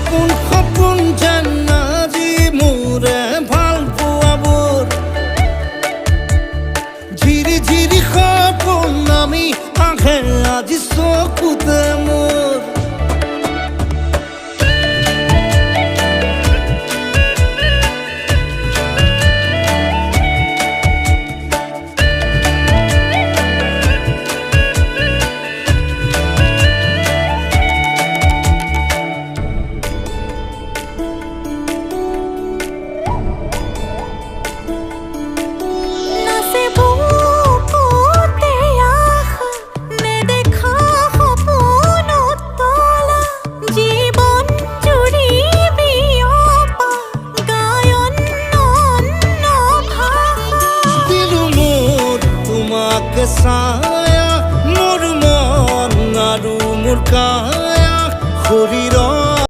সপোন সপোন যেন আজি মোৰে ভাল পোৱাবোৰ ঝিৰি ঝিৰি সপোন আমি আহে আজি চকুতে মোৰ ছায়া মোৰ মন আৰু মোৰ কায়া শৰীৰ